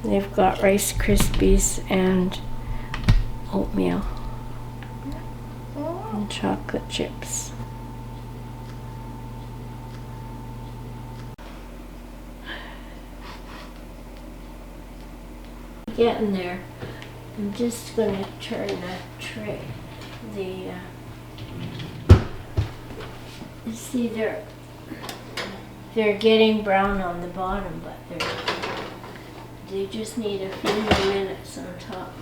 They've got Rice Krispies and oatmeal and chocolate chips. Getting there. I'm just going to turn the tray. You see, they're getting brown on the bottom, but they just need a few more minutes on top.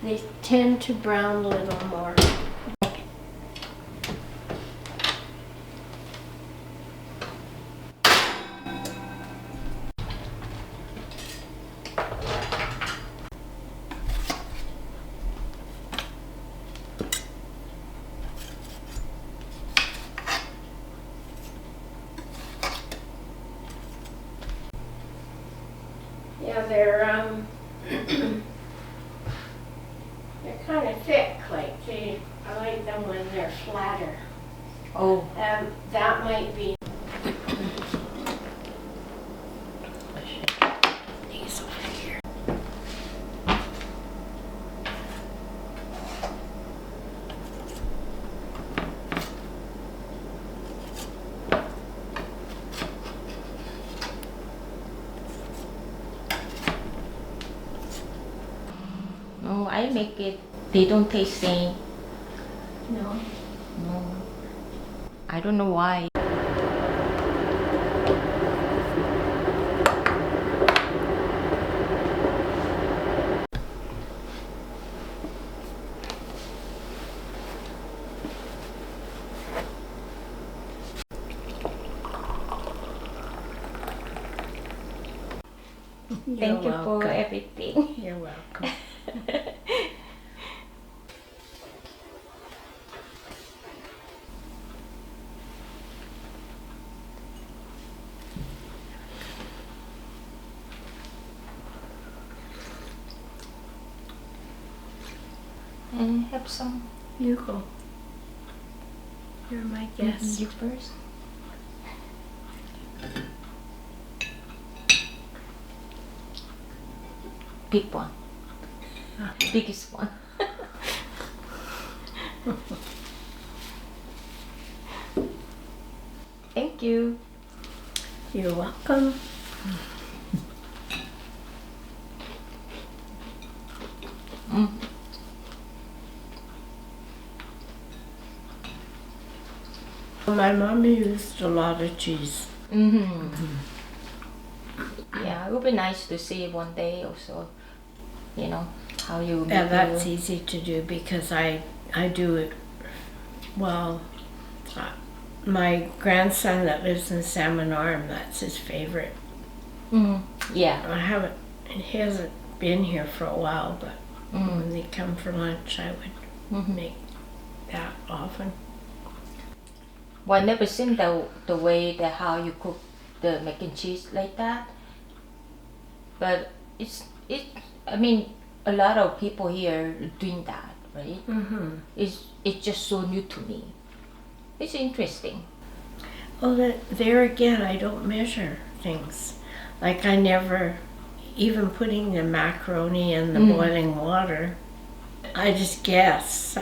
They tend to brown a little more. Yeah, they're kind of thick. Like I like them when they're flatter. Oh. That might be. These over here. No, I make it. They don't taste same. No. No. I don't know why. Thank you for everything. You're welcome. And have some. You go. You're my guest. You first. Big one. Biggest one. Thank you. You're welcome. My mom used a lot of cheese. Yeah, it would be nice to see one day also, you know, how you make Yeah, that's easy to do because I do it well. My grandson that lives in Salmon Arm, that's his favorite. Yeah. He hasn't been here for a while, but when they come for lunch, I would make that often. Well, I never seen the way that how you cook the mac and cheese like that. But I mean, a lot of people here doing that, right? It's just so new to me. It's interesting. Well, there again, I don't measure things. Like I never, even putting the macaroni in the boiling water, I just guess.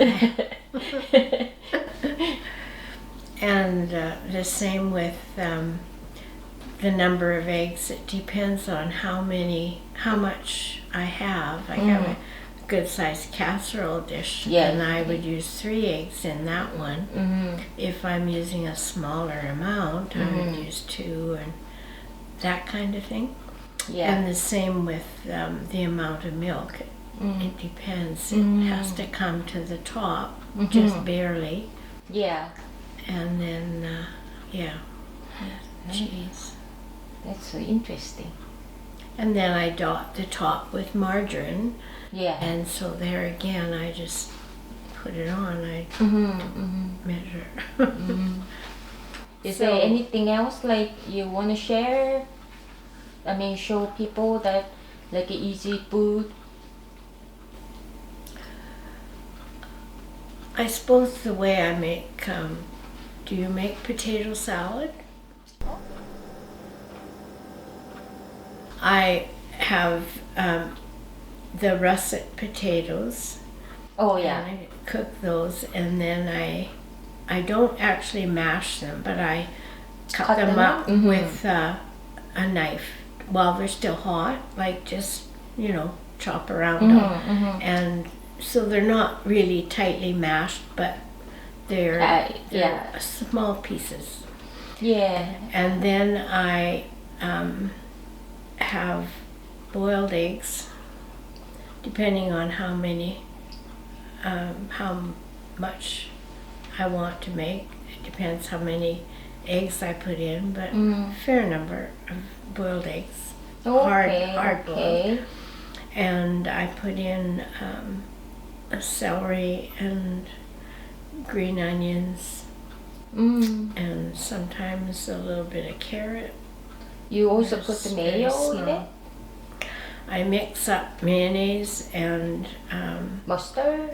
And the same with the number of eggs. It depends on how much I have. I have a good sized casserole dish, and I would use 3 eggs in that one. If I'm using a smaller amount, I would use 2 and that kind of thing. Yeah. And the same with the amount of milk. It depends. It has to come to the top, just barely. Yeah. And then, cheese. That's so interesting. And then I dot the top with margarine. Yeah. And so there again, I just put it on. I measure. Is there anything else like you want to share? I mean, show people that like easy food. I suppose the way I make. Do you make potato salad? I have the russet potatoes. Oh And yeah. I cook those, and then I don't actually mash them, but I cut them up Mhm. with a knife while they're still hot, like just, chop around them. And so they're not really tightly mashed, but they're yeah. small pieces. Yeah. And then I have boiled eggs, depending on how much I want to make. It depends how many eggs I put in, but fair number of boiled eggs. Hard boiled. And I put in celery and green onions, and sometimes a little bit of carrot. You also put the Very mayo in it? small. I mix up mayonnaise and Mustard?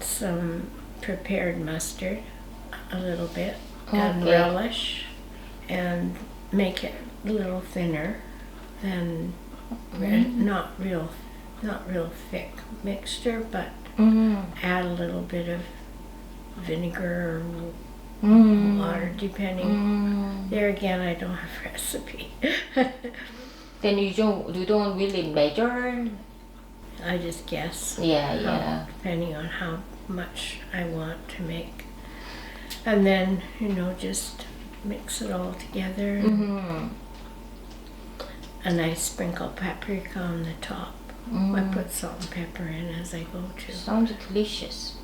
some prepared mustard, a little bit, and Okay. relish, and make it a little thinner than not real thick mixture, but add a little bit of vinegar or water, depending. There again, I don't have a recipe. Then you don't really measure? I just guess. Yeah. Depending on how much I want to make. And then, just mix it all together. And I sprinkle paprika on the top. I put salt and pepper in as I go too. Sounds delicious.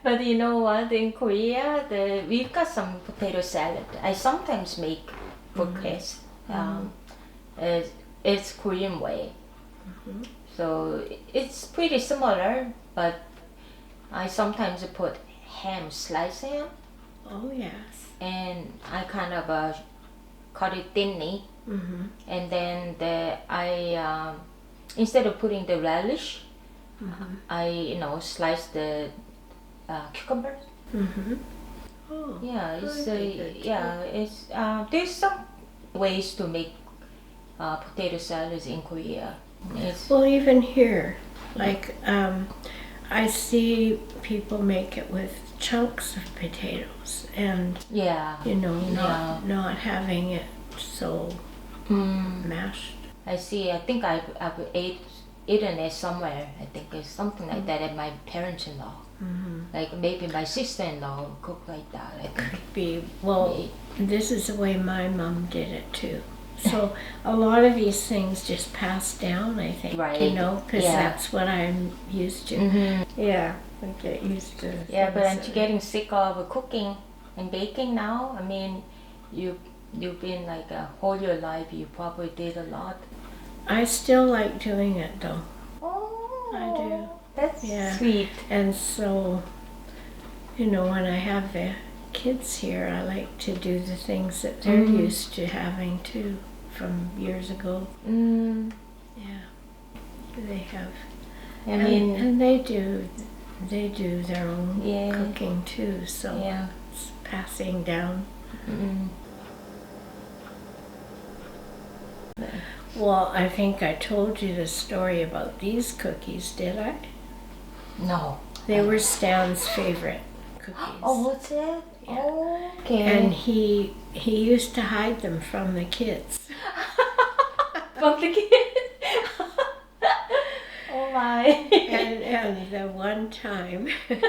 But you know what? In Korea, we've got some potato salad. I sometimes make for Chris. It's Korean way. So it's pretty similar, but I sometimes put ham, sliced ham, Oh yes. and I kind of cut it thinly. And then I instead of putting the relish, I slice the cucumbers. Oh. Yeah, it's very good. it's there's some ways to make potato salads in Korea. It's Well, even here, like I see people make it with chunks of potatoes, and not having it so mashed. I see. I think I've eaten it somewhere. I think it's something like that at my parents-in-law. Like maybe my sister-in-law cook like that. I think. This is the way my mom did it too. So a lot of these things just pass down, I think, Right. because Yeah. that's what I'm used to. Yeah, I get used to. Yeah, but things aren't you getting sick of cooking and baking now? I mean, you've been like all your life. You probably did a lot. I still like doing it though, Oh, I do. That's Yeah. sweet. and so, when I have the kids here, I like to do the things that they're used to having too, from years ago. Yeah, they have. I mean, and they do their own Yeah. cooking too, so yeah. it's passing down. Well, I think I told you the story about these cookies, did I? No. They were Stan's favorite cookies. Oh, what's it? Yeah. Oh, okay. And he used to hide them from the kids. From the kid. Oh my. And the one time, I'm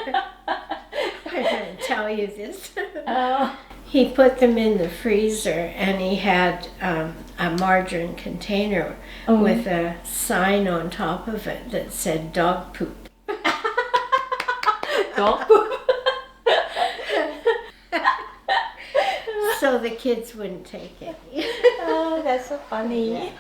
going to tell you this. He put them in the freezer, and he had a margarine container with a sign on top of it that said dog poop. Dog poop. So the kids wouldn't take it. Oh, that's so funny.